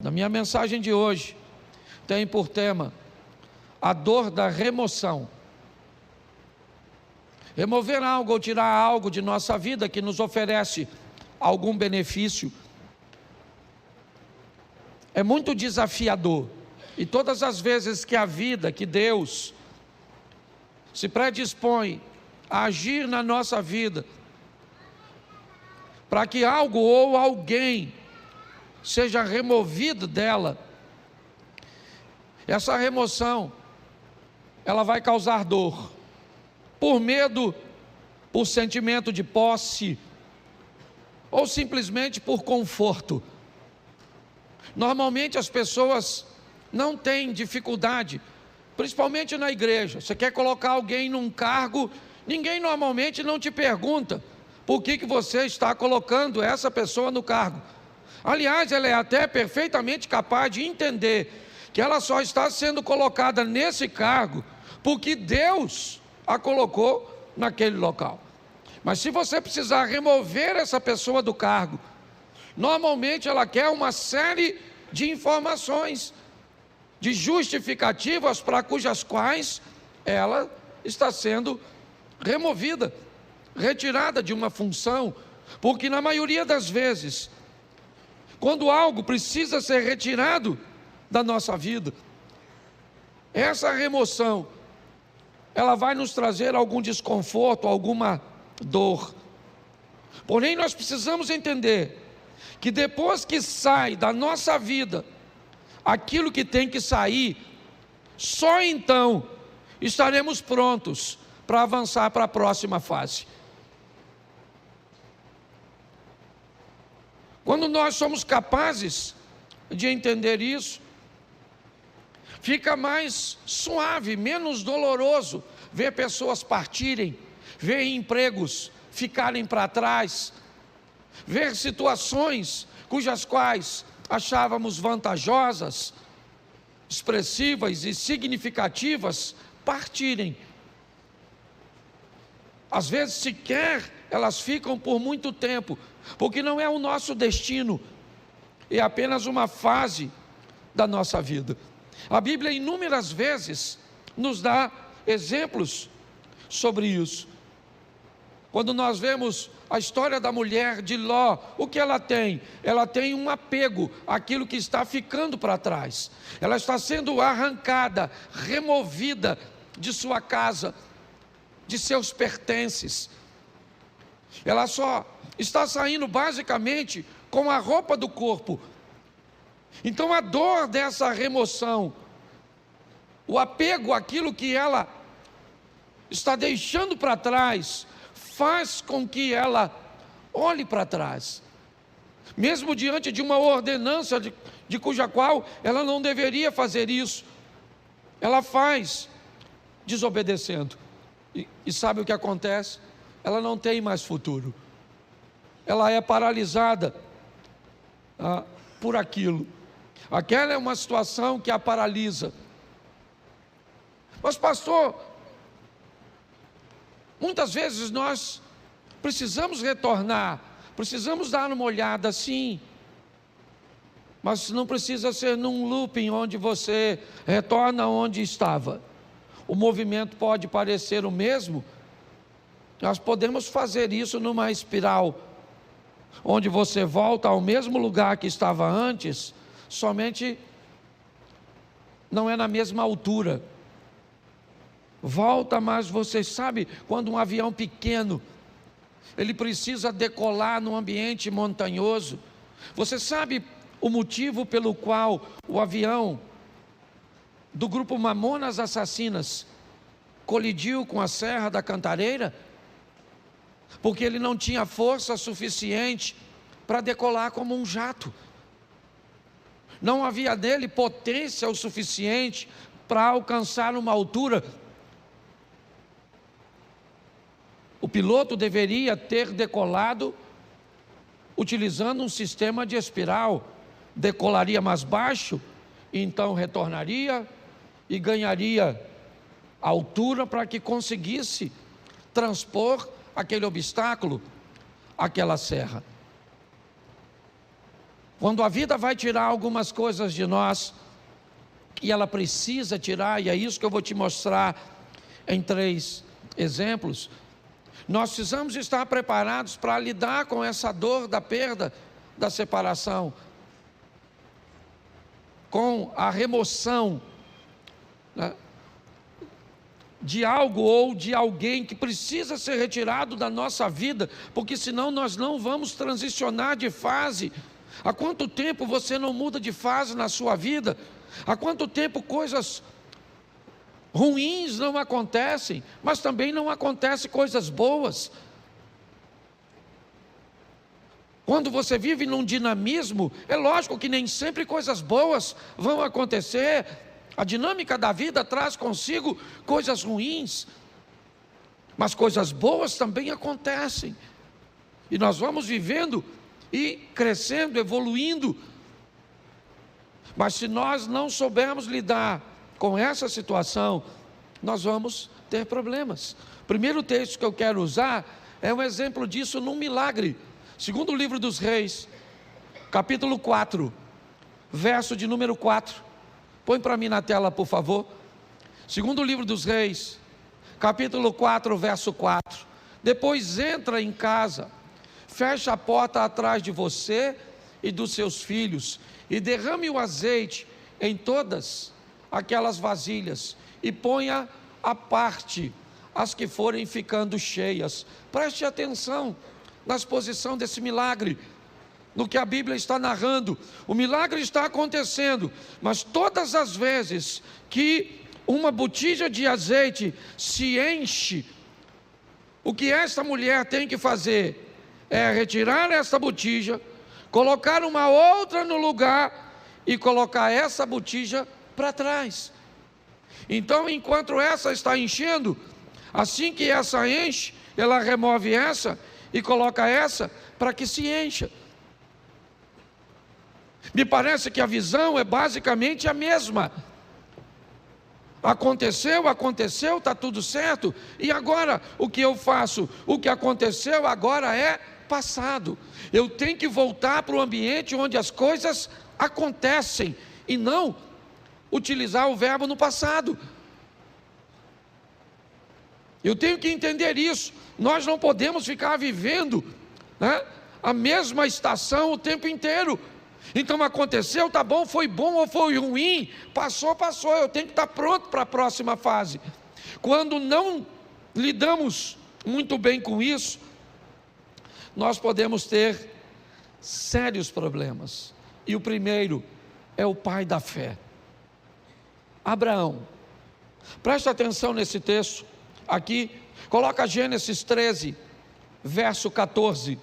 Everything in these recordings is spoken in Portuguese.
Na minha mensagem de hoje, tem por tema a dor da remoção. Remover algo ou tirar algo de nossa vida que nos oferece algum benefício é muito desafiador. E todas as vezes que a vida, que Deus se predispõe a agir na nossa vida, para que algo ou alguém seja removido dela, essa remoção, ela vai causar dor, por medo, por sentimento de posse, ou simplesmente por conforto. Normalmente as pessoas não têm dificuldade, principalmente na igreja. Você quer colocar alguém num cargo, ninguém normalmente não te pergunta por que você está colocando essa pessoa no cargo. Aliás, ela é até perfeitamente capaz de entender que ela só está sendo colocada nesse cargo porque Deus a colocou naquele local. Mas se você precisar remover essa pessoa do cargo, normalmente ela quer uma série de informações, de justificativas para cujas quais ela está sendo removida, retirada de uma função, porque na maioria das vezes, quando algo precisa ser retirado da nossa vida, essa remoção, ela vai nos trazer algum desconforto, alguma dor. Porém, nós precisamos entender que depois que sai da nossa vida aquilo que tem que sair, só então estaremos prontos para avançar para a próxima fase. Quando nós somos capazes de entender isso, fica mais suave, menos doloroso ver pessoas partirem, ver empregos ficarem para trás, ver situações cujas quais achávamos vantajosas, expressivas e significativas partirem. Às vezes sequer elas ficam por muito tempo, porque não é o nosso destino, é apenas uma fase da nossa vida. A Bíblia inúmeras vezes nos dá exemplos sobre isso. Quando nós vemos a história da mulher de Ló, o que ela tem? Ela tem um apego àquilo que está ficando para trás. Ela está sendo arrancada, removida de sua casa, de seus pertences. Ela só está saindo basicamente com a roupa do corpo. Então a dor dessa remoção, o apego àquilo que ela está deixando para trás, faz com que ela olhe para trás, mesmo diante de uma ordenança de cuja qual ela não deveria fazer isso, ela faz desobedecendo, e sabe o que acontece? Ela não tem mais futuro, ela é paralisada por aquilo. Aquela é uma situação que a paralisa. Mas pastor, muitas vezes nós precisamos retornar, precisamos dar uma olhada, sim, mas não precisa ser num looping onde você retorna onde estava. O movimento pode parecer o mesmo, nós podemos fazer isso numa espiral, onde você volta ao mesmo lugar que estava antes, somente não é na mesma altura. Volta, mas você sabe, quando um avião pequeno, ele precisa decolar num ambiente montanhoso, você sabe o motivo pelo qual o avião do grupo Mamonas Assassinas colidiu com a Serra da Cantareira? Porque ele não tinha força suficiente para decolar como um jato. Não havia nele potência o suficiente para alcançar uma altura. O piloto deveria ter decolado utilizando um sistema de espiral. Decolaria mais baixo, então retornaria e ganharia altura para que conseguisse transpor aquele obstáculo, aquela serra. Quando a vida vai tirar algumas coisas de nós, e ela precisa tirar, e é isso que eu vou te mostrar em 3 exemplos, nós precisamos estar preparados para lidar com essa dor da perda, da separação, com a remoção, né, de algo ou de alguém que precisa ser retirado da nossa vida, porque senão nós não vamos transicionar de fase. Há quanto tempo você não muda de fase na sua vida? Há quanto tempo coisas ruins não acontecem, mas também não acontecem coisas boas? Quando você vive num dinamismo, é lógico que nem sempre coisas boas vão acontecer. A dinâmica da vida traz consigo coisas ruins, mas coisas boas também acontecem. E nós vamos vivendo e crescendo, evoluindo. Mas se nós não soubermos lidar com essa situação, nós vamos ter problemas. O primeiro texto que eu quero usar é um exemplo disso num milagre. Segundo livro dos Reis, capítulo 4, verso de número 4. Põe para mim na tela, por favor. Segundo livro dos Reis, capítulo 4, verso 4. Depois entra em casa, fecha a porta atrás de você e dos seus filhos, e derrame o azeite em todas aquelas vasilhas, e ponha à parte as que forem ficando cheias. Preste atenção na exposição desse milagre, no que a Bíblia está narrando. O milagre está acontecendo, mas todas as vezes que uma botija de azeite se enche, o que esta mulher tem que fazer é retirar essa botija, colocar uma outra no lugar e colocar essa botija para trás. Então, enquanto essa está enchendo, assim que essa enche, ela remove essa e coloca essa para que se encha. Me parece que a visão é basicamente a mesma. Aconteceu, está tudo certo, e agora o que eu faço? O que aconteceu agora é passado. Eu tenho que voltar para o ambiente onde as coisas acontecem, e não utilizar o verbo no passado. Eu tenho que entender isso. Nós não podemos ficar vivendo, né, a mesma estação o tempo inteiro. Então aconteceu, tá bom, foi bom ou foi ruim, passou, eu tenho que estar pronto para a próxima fase. Quando não lidamos muito bem com isso, nós podemos ter sérios problemas. E o primeiro é o pai da fé, Abraão. Preste atenção nesse texto aqui, coloca Gênesis 13, verso 14.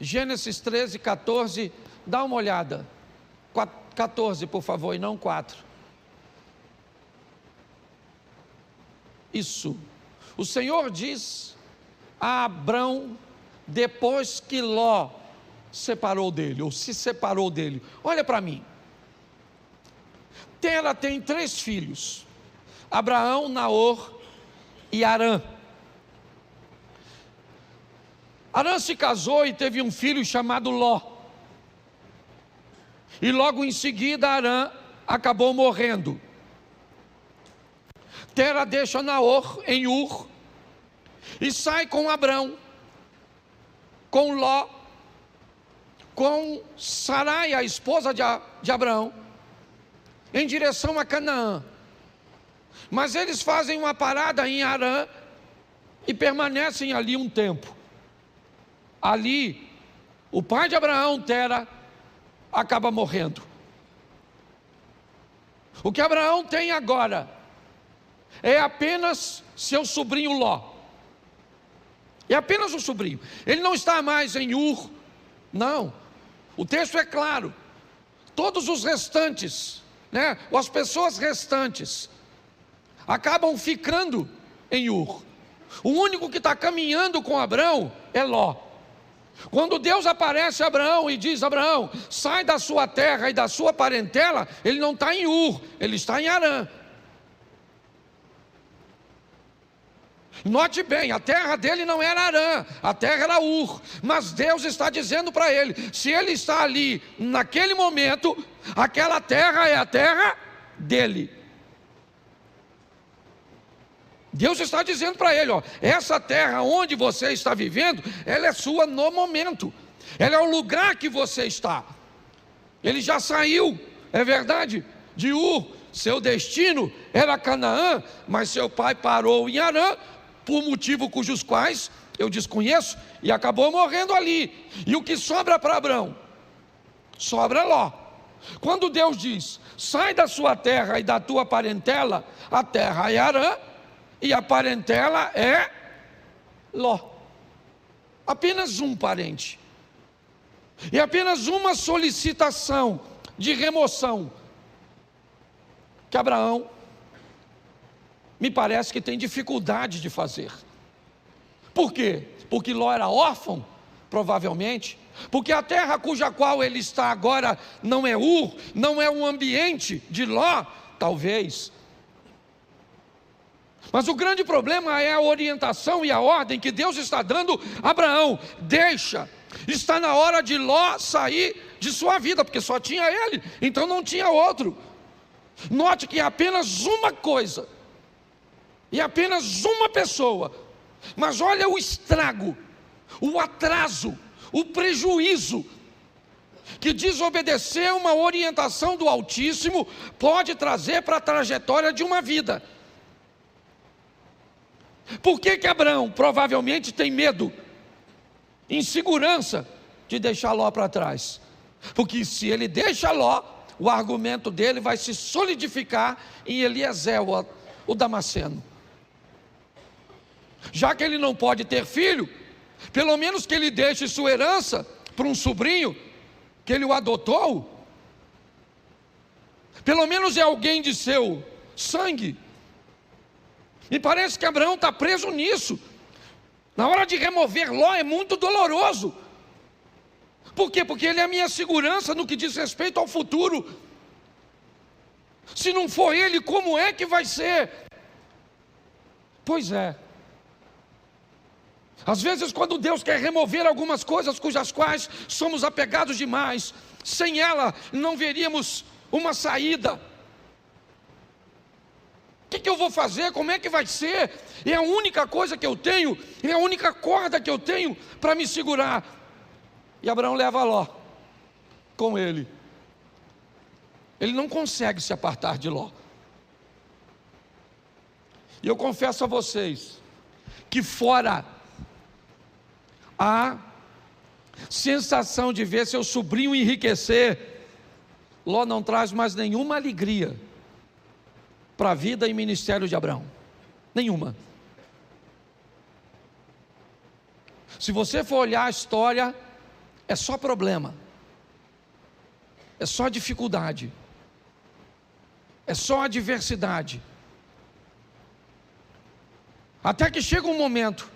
Gênesis 13, 14, dá uma olhada. 14, por favor, e não 4. Isso. O Senhor diz a Abrão, depois que Ló separou dele, ou se separou dele: olha para mim. Tera tem 3 filhos: Abraão, Naor e Harã. Harã se casou e teve um filho chamado Ló. E logo em seguida Harã acabou morrendo. Tera deixa Naor em Ur e sai com Abrão, com Ló, com Sarai, a esposa de Abrão, em direção a Canaã. Mas eles fazem uma parada em Harã e permanecem ali um tempo. Ali, o pai de Abraão, Tera, acaba morrendo. O que Abraão tem agora é apenas seu sobrinho Ló. É apenas o sobrinho. Ele não está mais em Ur, não. O texto é claro. Todos os restantes, né, as pessoas restantes, acabam ficando em Ur. O único que está caminhando com Abraão é Ló. Quando Deus aparece a Abraão e diz: Abraão, sai da sua terra e da sua parentela, ele não está em Ur, ele está em Harã. Note bem, a terra dele não era Harã, a terra era Ur, mas Deus está dizendo para ele, se ele está ali naquele momento, aquela terra é a terra dele. Deus está dizendo para ele, ó, essa terra onde você está vivendo, ela é sua no momento, ela é o lugar que você está. Ele já saiu, é verdade, de Ur, seu destino era Canaã, mas seu pai parou em Harã, por motivo cujos quais eu desconheço, e acabou morrendo ali. E o que sobra para Abrão? Sobra Ló. Quando Deus diz, sai da sua terra e da tua parentela, a terra é Harã, e a parentela é Ló. Apenas um parente. E apenas uma solicitação de remoção, que Abraão me parece que tem dificuldade de fazer. Por quê? Porque Ló era órfão, provavelmente. Porque a terra cuja qual ele está agora não é Ur, não é um ambiente de Ló, talvez. Mas o grande problema é a orientação e a ordem que Deus está dando a Abraão. Deixa, está na hora de Ló sair de sua vida, porque só tinha ele, então não tinha outro. Note que é apenas uma coisa, e apenas uma pessoa, mas olha o estrago, o atraso, o prejuízo, que desobedecer uma orientação do Altíssimo pode trazer para a trajetória de uma vida. Por que Abraão provavelmente tem medo, insegurança de deixar Ló para trás? Porque se ele deixa Ló, o argumento dele vai se solidificar em Eliezer, o Damasceno. Já que ele não pode ter filho, pelo menos que ele deixe sua herança para um sobrinho, que ele o adotou. Pelo menos é alguém de seu sangue. Me parece que Abraão está preso nisso. Na hora de remover Ló é muito doloroso. Por quê? Porque ele é a minha segurança no que diz respeito ao futuro. Se não for ele, como é que vai ser? Pois é. Às vezes quando Deus quer remover algumas coisas cujas quais somos apegados demais, sem ela não veríamos uma saída. O que eu vou fazer? Como é que vai ser? É a única coisa que eu tenho, é a única corda que eu tenho para me segurar. E Abraão leva Ló com ele. Ele não consegue se apartar de Ló. E eu confesso a vocês que fora a sensação de ver seu sobrinho enriquecer, Ló não traz mais nenhuma alegria para a vida e ministério de Abraão. Nenhuma. Se você for olhar a história, é só problema, é só dificuldade, é só adversidade. Até que chega um momento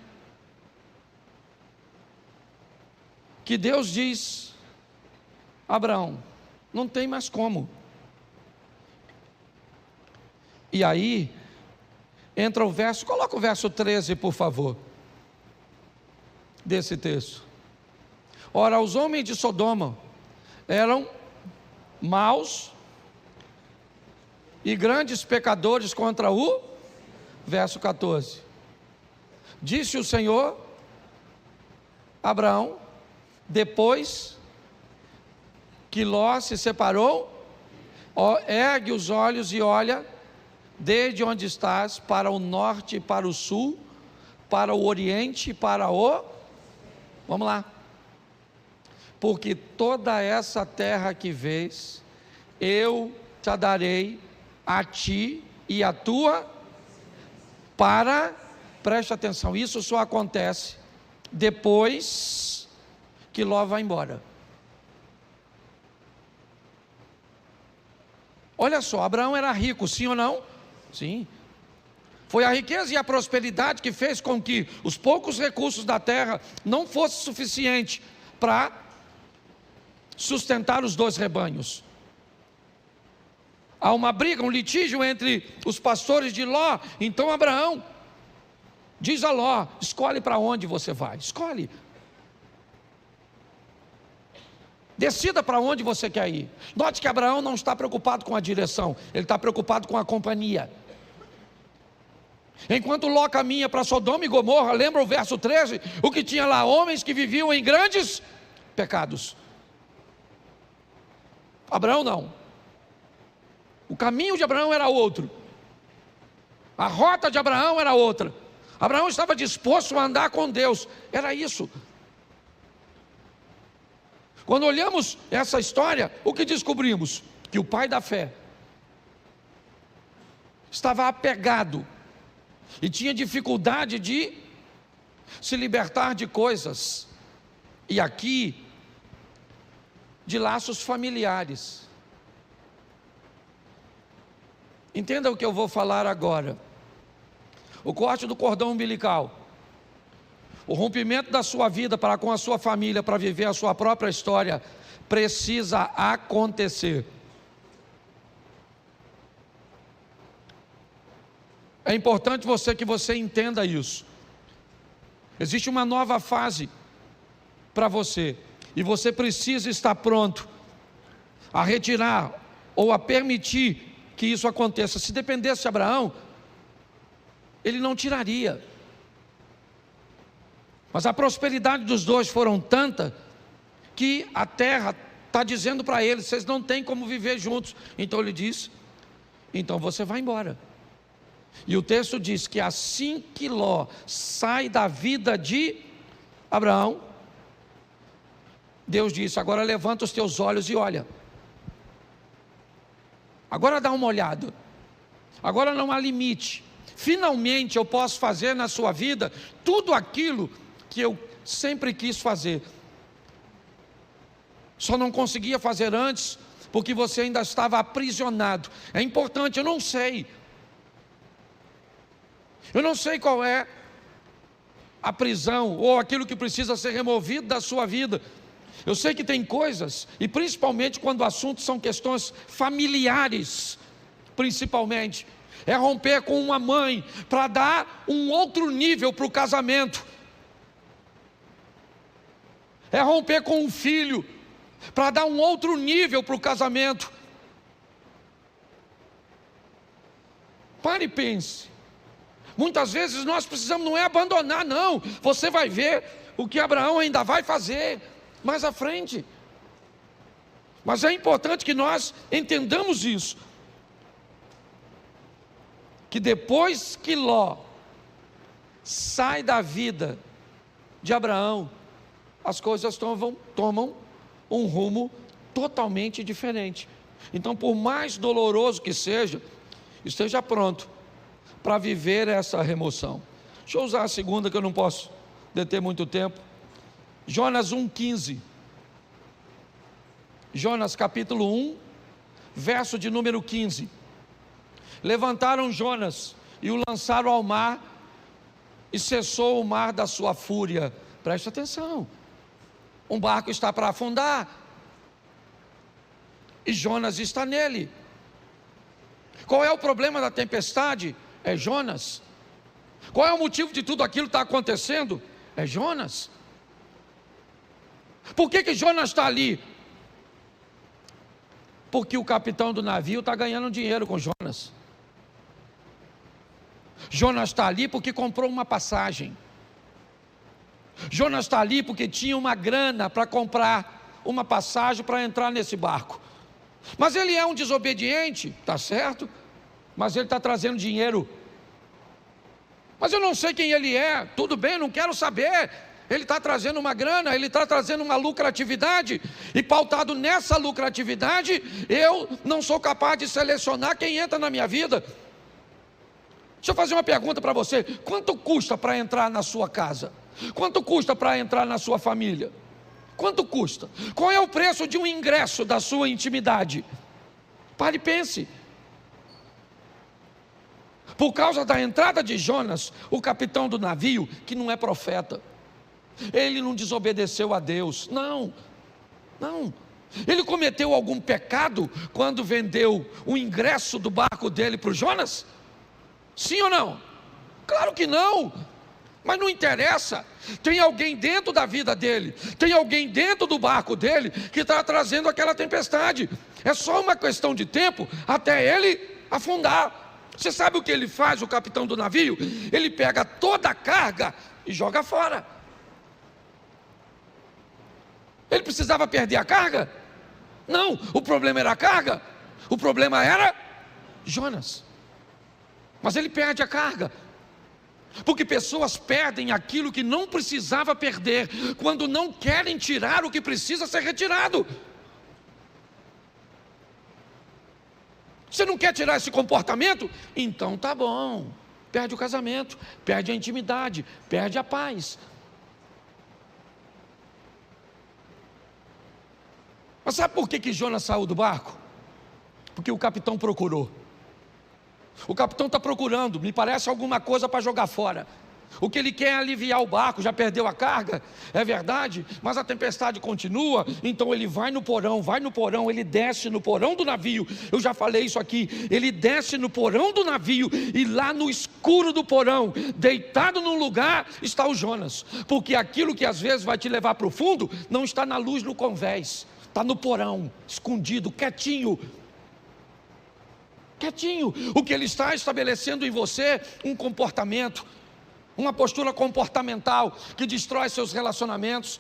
que Deus diz: Abraão, não tem mais como. E aí entra o verso, coloca o verso 13 por favor, desse texto. Ora, os homens de Sodoma eram maus e grandes pecadores contra o, verso 14, disse o Senhor a Abraão, depois que Ló se separou, ergue os olhos e olha, desde onde estás, para o norte e para o sul, para o oriente e para o, vamos lá, porque toda essa terra que vês, eu te darei a ti e a tua, preste atenção, isso só acontece depois que Ló vai embora. Olha só, Abraão era rico, sim ou não? Sim. Foi a riqueza e a prosperidade que fez com que os poucos recursos da terra não fossem suficientes para sustentar os dois rebanhos. Há uma briga, um litígio entre os pastores de Ló. Então Abraão Diz a Ló: escolhe para onde você vai, escolhe. Decida para onde você quer ir. Note que Abraão não está preocupado com a direção, ele está preocupado com a companhia. Enquanto Ló caminha para Sodoma e Gomorra, lembra o verso 13? O que tinha lá? Homens que viviam em grandes pecados. Abraão não. O caminho de Abraão era outro. A rota de Abraão era outra. Abraão estava disposto a andar com Deus. Era isso. Quando olhamos essa história, o que descobrimos? Que o pai da fé estava apegado e tinha dificuldade de se libertar de coisas, e aqui, de laços familiares. Entenda o que eu vou falar agora. O corte do cordão umbilical, o rompimento da sua vida para com a sua família, para viver a sua própria história, precisa acontecer. É importante que você entenda isso. Existe uma nova fase para você, e você precisa estar pronto a retirar ou a permitir que isso aconteça. Se dependesse de Abraão, ele não tiraria. Mas a prosperidade dos dois foram tanta que a terra está dizendo para eles: vocês não têm como viver juntos. Então ele diz: então você vai embora. E o texto diz que assim que Ló sai da vida de Abraão, Deus disse: agora levanta os teus olhos e olha. Agora dá uma olhada. Agora não há limite. Finalmente eu posso fazer na sua vida tudo aquilo que eu sempre quis fazer. Só não conseguia fazer antes porque você ainda estava aprisionado. É importante, eu não sei qual é a prisão ou aquilo que precisa ser removido da sua vida. Eu sei que tem coisas, e principalmente quando o assunto são questões familiares, principalmente, é romper com uma mãe para dar um outro nível para o casamento. É romper com um filho para dar um outro nível para o casamento. Pare e pense. Muitas vezes nós precisamos, não é abandonar, não. Você vai ver o que Abraão ainda vai fazer mais à frente. Mas é importante que nós entendamos isso, que depois que Ló sai da vida de Abraão, as coisas tomam um rumo totalmente diferente. Então, por mais doloroso que seja, esteja pronto para viver essa remoção. Deixa eu usar a segunda, que eu não posso deter muito tempo. Jonas 1,15. Jonas capítulo 1, verso de número 15. Levantaram Jonas e o lançaram ao mar, e cessou o mar da sua fúria. Preste atenção. Um barco está para afundar, e Jonas está nele. Qual é o problema da tempestade? É Jonas. Qual é o motivo de tudo aquilo que está acontecendo? É Jonas. Por que Jonas está ali? Porque o capitão do navio está ganhando dinheiro com Jonas. Jonas está ali porque comprou uma passagem. Jonas está ali porque tinha uma grana para comprar uma passagem para entrar nesse barco. Mas ele é um desobediente, está certo? Mas ele está trazendo dinheiro. Mas eu não sei quem ele é. Tudo bem, não quero saber. Ele está trazendo uma grana, ele está trazendo uma lucratividade, e pautado nessa lucratividade, eu não sou capaz de selecionar quem entra na minha vida. Deixa eu fazer uma pergunta para você: quanto custa para entrar na sua casa? Quanto custa para entrar na sua família? Quanto custa? Qual é o preço de um ingresso da sua intimidade? Pare e pense. Por causa da entrada de Jonas, o capitão do navio, que não é profeta, ele não desobedeceu a Deus, não. Ele cometeu algum pecado quando vendeu o ingresso do barco dele para o Jonas? Sim ou não? Claro que não. Mas não interessa, tem alguém dentro da vida dele, tem alguém dentro do barco dele que está trazendo aquela tempestade. É só uma questão de tempo até ele afundar. Você sabe o que ele faz, o capitão do navio? Ele pega toda a carga e joga fora. Ele precisava perder a carga? Não, o problema era a carga, o problema era Jonas. Mas ele perde a carga, porque pessoas perdem aquilo que não precisava perder, quando não querem tirar o que precisa ser retirado. Você não quer tirar esse comportamento? Então tá bom, perde o casamento, perde a intimidade, perde a paz. Mas sabe por que Jonas saiu do barco? Porque o capitão procurou. O capitão está procurando, me parece, alguma coisa para jogar fora. O que ele quer é aliviar o barco, já perdeu a carga, é verdade, mas a tempestade continua. Então ele vai no porão, ele desce no porão do navio. Eu já falei isso aqui, ele desce no porão do navio, e lá no escuro do porão, deitado num lugar, está o Jonas. Porque aquilo que às vezes vai te levar para o fundo, não está na luz no convés, está no porão, escondido, quietinho. O que ele está estabelecendo em você, um comportamento, uma postura comportamental, que destrói seus relacionamentos,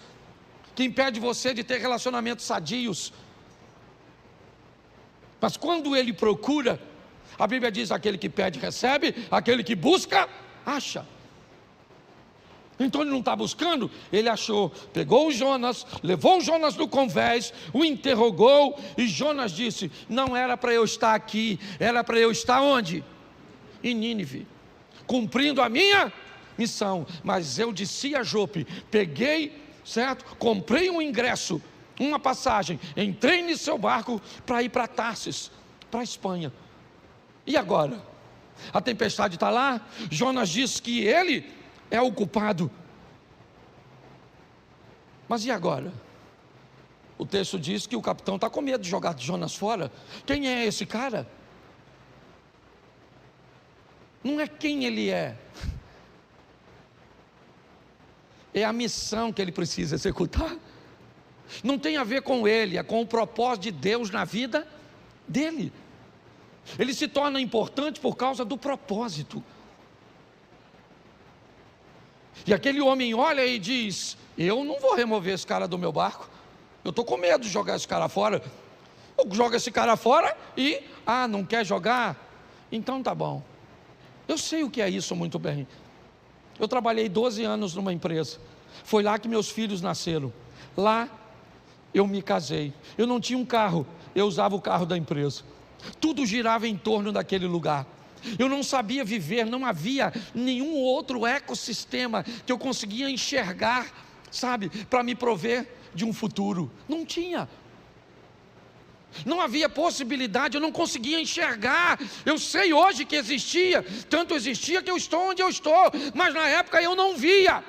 que impede você de ter relacionamentos sadios. Mas quando ele procura, a Bíblia diz: aquele que pede recebe, aquele que busca, acha. Então ele não está buscando, ele achou, pegou o Jonas, levou o Jonas no convés, o interrogou, e Jonas disse: não era para eu estar aqui, era para eu estar onde? Em Nínive, cumprindo a minha missão. Mas eu desci a Jope, peguei, certo? Comprei um ingresso, uma passagem, entrei no seu barco para ir para Tarsis, para a Espanha. E agora? A tempestade está lá, Jonas diz que ele é o culpado. Mas e agora? O texto diz que o capitão está com medo de jogar Jonas fora. Quem é esse cara? Não é quem ele é a missão que ele precisa executar. Não tem a ver com ele, é com o propósito de Deus na vida dele. Ele se torna importante por causa do propósito. E aquele homem olha e diz: eu não vou remover esse cara do meu barco, eu estou com medo de jogar esse cara fora. Eu jogo esse cara fora e, não quer jogar? Então tá bom. Eu sei o que é isso muito bem. Eu trabalhei 12 anos numa empresa, foi lá que meus filhos nasceram, lá eu me casei. Eu não tinha um carro, eu usava o carro da empresa. Tudo girava em torno daquele lugar. Eu não sabia viver, não havia nenhum outro ecossistema que eu conseguia enxergar, sabe, para me prover de um futuro. Não tinha. Não havia possibilidade, eu não conseguia enxergar. Eu sei hoje que existia, tanto existia que eu estou onde eu estou, mas na época eu não via.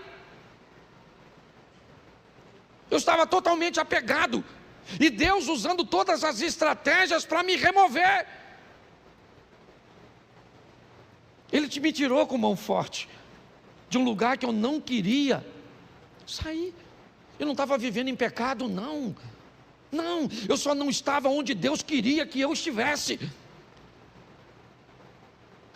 Eu estava totalmente apegado, e Deus usando todas as estratégias para me remover. Ele me tirou com mão forte de um lugar que eu não queria sair. Eu não estava vivendo em pecado, não, eu só não estava onde Deus queria que eu estivesse.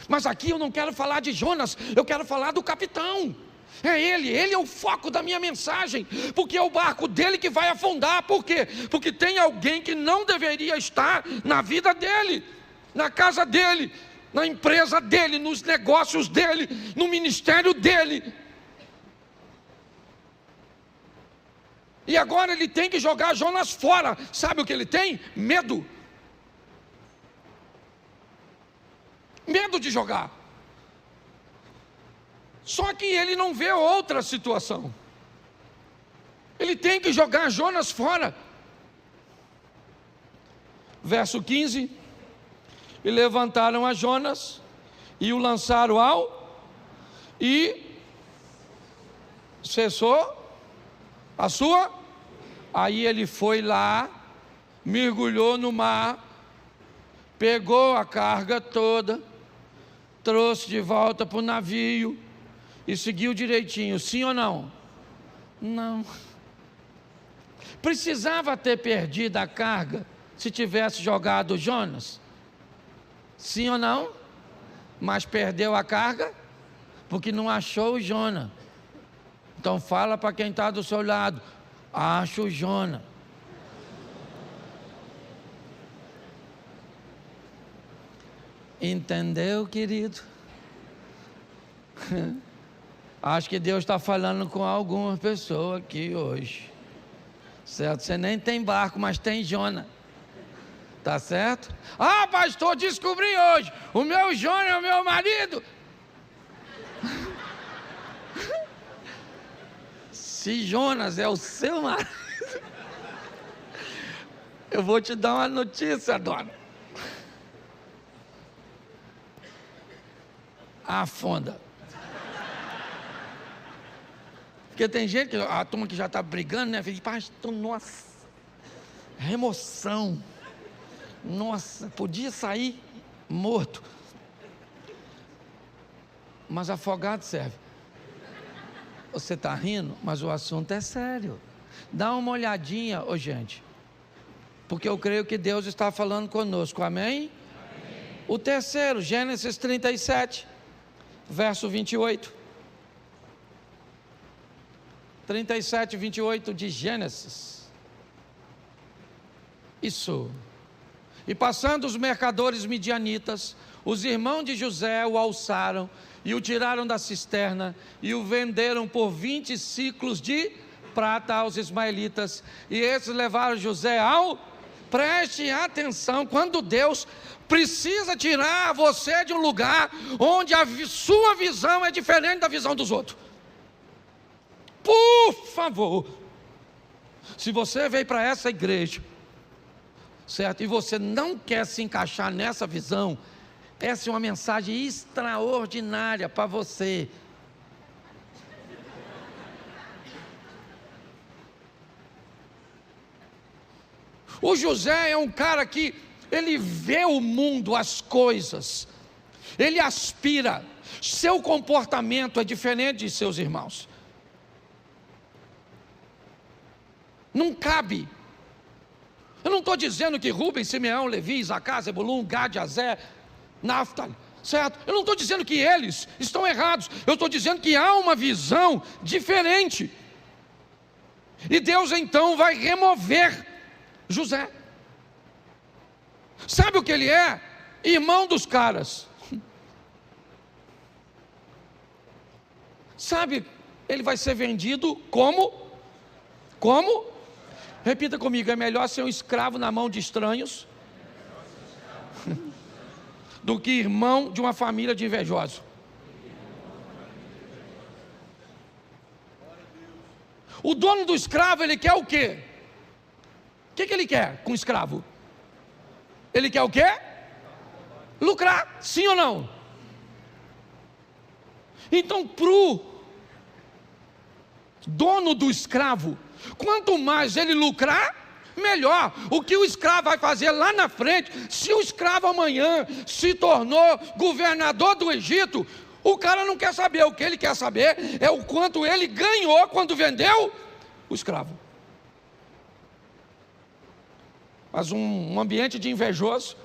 Mas aqui eu não quero falar de Jonas, eu quero falar do capitão. É ele é o foco da minha mensagem, porque é o barco dele que vai afundar. Por quê? Porque tem alguém que não deveria estar na vida dele, na casa dele, na empresa dele, nos negócios dele, no ministério dele. E agora ele tem que jogar Jonas fora. Sabe o que ele tem? Medo. Medo de jogar. Só que ele não vê outra situação. Ele tem que jogar Jonas fora. Verso 15: e levantaram a Jonas e o lançaram e cessou a sua. Aí ele foi lá, mergulhou no mar, pegou a carga toda, trouxe de volta para o navio e seguiu direitinho, sim ou não? Não. Precisava ter perdido a carga se tivesse jogado Jonas? Sim ou não? Mas perdeu a carga porque não achou o Jonas. Então fala para quem está do seu lado: acha o Jonas. Entendeu, querido? Acho que Deus está falando com alguma pessoa aqui hoje. Certo? Você nem tem barco, mas tem Jonas. Tá certo? Ah, pastor, descobri hoje. O meu Jonas é o meu marido. Se Jonas é o seu marido, eu vou te dar uma notícia, dona. Afunda. Porque tem gente, a turma que já está brigando, né? Fica, pastor, nossa, remoção. Nossa, podia sair morto. Mas afogado serve. Você está rindo, mas o assunto é sério. Dá uma olhadinha, gente. Porque eu creio que Deus está falando conosco, amém? O terceiro, Gênesis 37, verso 28. 37, 28 de Gênesis. Isso. E passando os mercadores midianitas, os irmãos de José o alçaram e o tiraram da cisterna e o venderam por 20 ciclos de prata aos ismaelitas. E esses levaram José ao... Preste atenção, quando Deus precisa tirar você de um lugar onde a sua visão é diferente da visão dos outros. Por favor, se você veio para essa igreja, certo, e você não quer se encaixar nessa visão, essa é uma mensagem extraordinária para você. O José é um cara que ele vê o mundo, as coisas, ele aspira, seu comportamento é diferente de seus irmãos. Não cabe. Eu não estou dizendo que Rubem, Simeão, Levi, Isacar, Zebulun, Gad, Azer, Naftali, certo? Eu não estou dizendo que eles estão errados. Eu estou dizendo que há uma visão diferente. E Deus então vai remover José. Sabe o que ele é? Irmão dos caras. Sabe, ele vai ser vendido como? Repita comigo, é melhor ser um escravo na mão de estranhos do que irmão de uma família de invejosos. O dono do escravo, ele quer o quê? O que ele quer com o escravo? Ele quer o quê? Lucrar, sim ou não? Então, para o dono do escravo, quanto mais ele lucrar, melhor. O que o escravo vai fazer lá na frente, se o escravo amanhã se tornou governador do Egito, o cara não quer saber. O que ele quer saber é o quanto ele ganhou quando vendeu o escravo. Mas um ambiente de invejoso,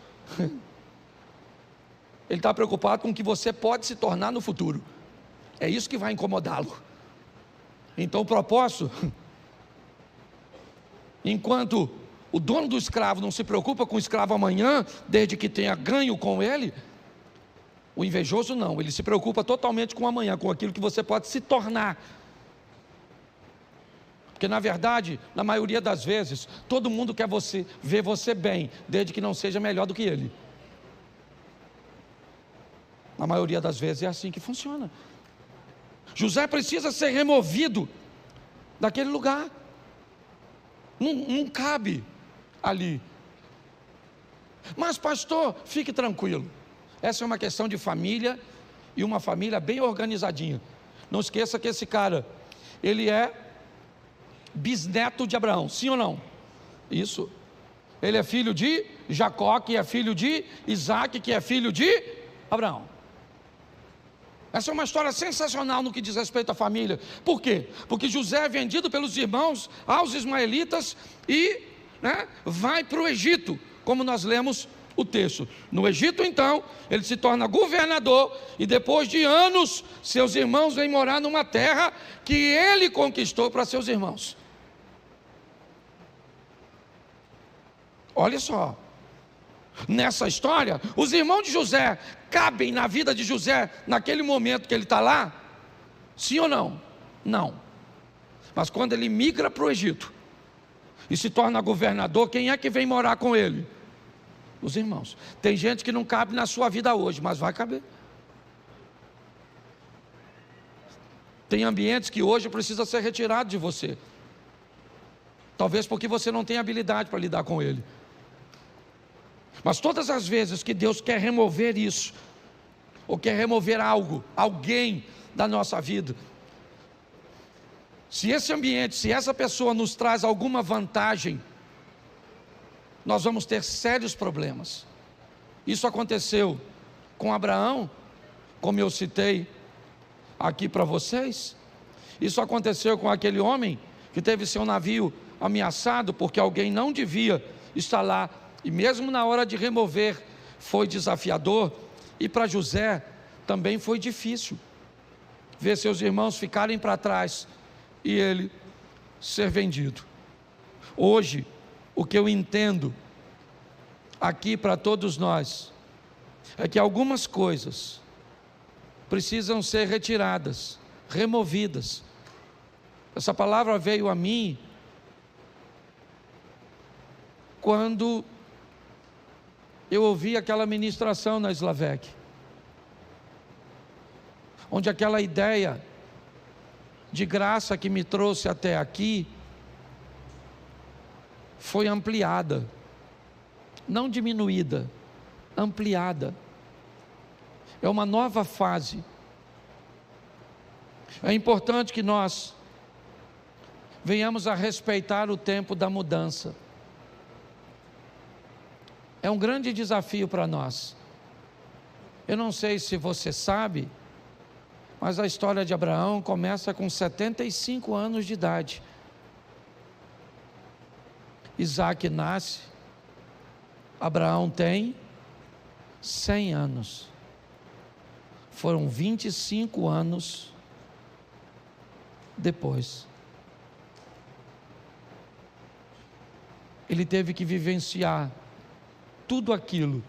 ele está preocupado com o que você pode se tornar no futuro. É isso que vai incomodá-lo. Então o propósito, enquanto o dono do escravo não se preocupa com o escravo amanhã, desde que tenha ganho com ele, o invejoso não, ele se preocupa totalmente com o amanhã, com aquilo que você pode se tornar. Porque na verdade, na maioria das vezes, todo mundo quer ver você bem, desde que não seja melhor do que ele. Na maioria das vezes é assim que funciona. José precisa ser removido daquele lugar. Não cabe ali. Mas pastor, fique tranquilo. Essa é uma questão de família, e uma família bem organizadinha. Não esqueça que esse cara, ele é bisneto de Abraão, sim ou não? Isso. Ele é filho de Jacó, que é filho de Isaac, que é filho de Abraão. Essa é uma história sensacional no que diz respeito à família. Por quê? Porque José é vendido pelos irmãos aos ismaelitas e vai para o Egito, como nós lemos o texto. No Egito, então, ele se torna governador e depois de anos, seus irmãos vêm morar numa terra que ele conquistou para seus irmãos. Olha só, nessa história, os irmãos de José cabem na vida de José naquele momento que ele está lá? Sim ou não? Não. Mas quando ele migra para o Egito e se torna governador, quem é que vem morar com ele? Os irmãos. Tem gente que não cabe na sua vida hoje, mas vai caber. Tem ambientes que hoje precisa ser retirado de você. Talvez porque você não tem habilidade para lidar com ele. Mas todas as vezes que Deus quer remover isso, ou quer remover algo, alguém da nossa vida, se esse ambiente, se essa pessoa nos traz alguma vantagem, nós vamos ter sérios problemas. Isso aconteceu com Abraão, como eu citei aqui para vocês. Isso aconteceu com aquele homem que teve seu navio ameaçado porque alguém não devia estar lá. E mesmo na hora de remover, foi desafiador. E para José também foi difícil ver seus irmãos ficarem para trás e ele ser vendido. Hoje, o que eu entendo aqui para todos nós é que algumas coisas precisam ser retiradas, removidas. Essa palavra veio a mim quando eu ouvi aquela ministração na Slavec, onde aquela ideia de graça que me trouxe até aqui foi ampliada, não diminuída, ampliada. É uma nova fase. É importante que nós venhamos a respeitar o tempo da mudança. É um grande desafio para nós. Eu não sei se você sabe, mas a história de Abraão começa com 75 anos de idade. Isaac nasce, Abraão tem 100 anos. Foram 25 anos depois. Ele teve que vivenciar tudo aquilo.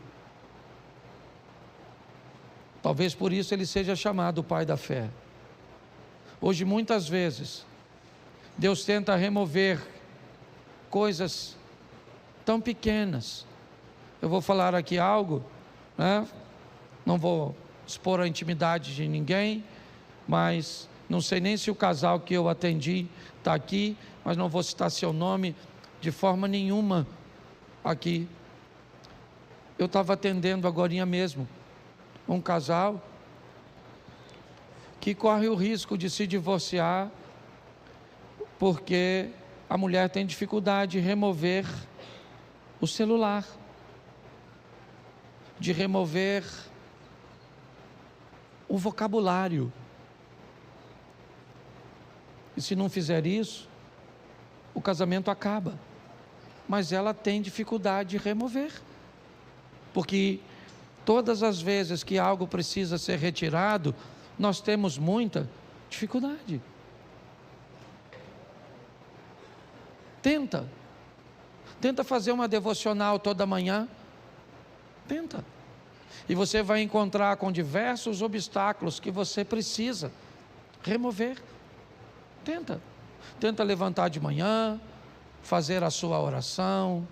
Talvez por isso ele seja chamado o pai da fé. Hoje, muitas vezes, Deus tenta remover coisas tão pequenas. Eu vou falar aqui algo, não vou expor a intimidade de ninguém, mas não sei nem se o casal que eu atendi está aqui, mas não vou citar seu nome de forma nenhuma aqui. Eu estava atendendo agorinha mesmo um casal que corre o risco de se divorciar porque a mulher tem dificuldade de remover o celular, de remover o vocabulário. E se não fizer isso, o casamento acaba. Mas ela tem dificuldade de remover, porque todas as vezes que algo precisa ser retirado, nós temos muita dificuldade. Tenta fazer uma devocional toda manhã. Tenta. E você vai encontrar com diversos obstáculos que você precisa remover. Tenta levantar de manhã, fazer a sua oração,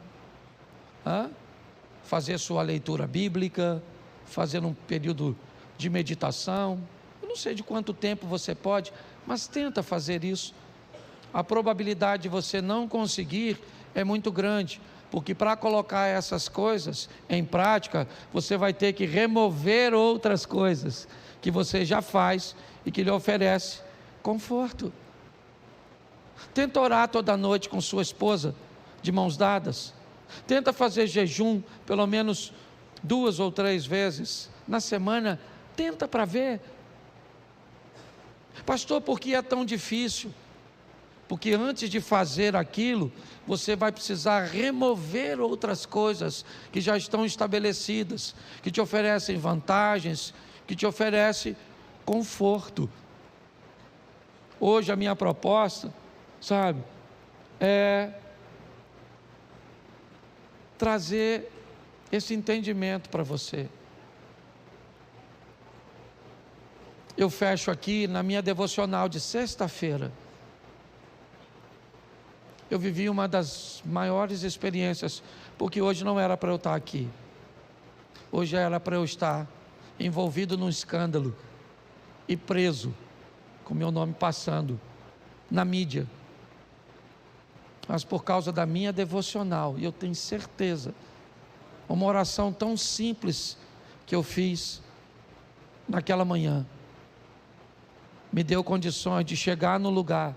fazer sua leitura bíblica, fazer um período de meditação. Eu não sei de quanto tempo você pode, mas tenta fazer isso. A probabilidade de você não conseguir é muito grande, porque para colocar essas coisas em prática, você vai ter que remover outras coisas que você já faz e que lhe oferece conforto. Tenta orar toda noite com sua esposa, de mãos dadas. Tenta fazer jejum pelo menos 2 ou 3 vezes na semana. Tenta para ver. Pastor, por que é tão difícil? Porque antes de fazer aquilo, você vai precisar remover outras coisas que já estão estabelecidas, que te oferecem vantagens, que te oferecem conforto. Hoje a minha proposta, sabe, é trazer esse entendimento para você. Eu fecho aqui na minha devocional de sexta-feira. Eu vivi uma das maiores experiências, porque hoje não era para eu estar aqui. Hoje era para eu estar envolvido num escândalo e preso, com meu nome passando na mídia. Mas por causa da minha devocional, e eu tenho certeza, uma oração tão simples que eu fiz naquela manhã, me deu condições de chegar no lugar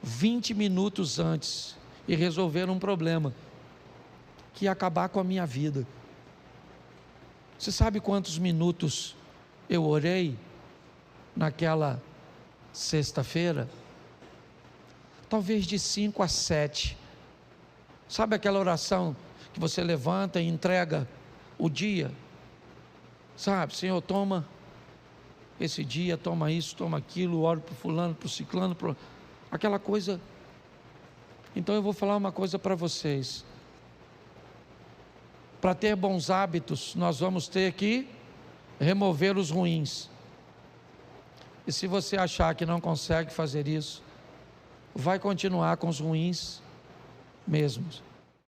20 minutos antes e resolver um problema que ia acabar com a minha vida. Você sabe quantos minutos eu orei naquela sexta-feira? Talvez de 5 a 7. Sabe aquela oração que você levanta e entrega o dia? Sabe, Senhor, toma esse dia, toma isso, toma aquilo, oro para o fulano, para o ciclano, aquela coisa. Então eu vou falar uma coisa para vocês. Para ter bons hábitos, nós vamos ter que remover os ruins. E se você achar que não consegue fazer isso, vai continuar com os ruins mesmos.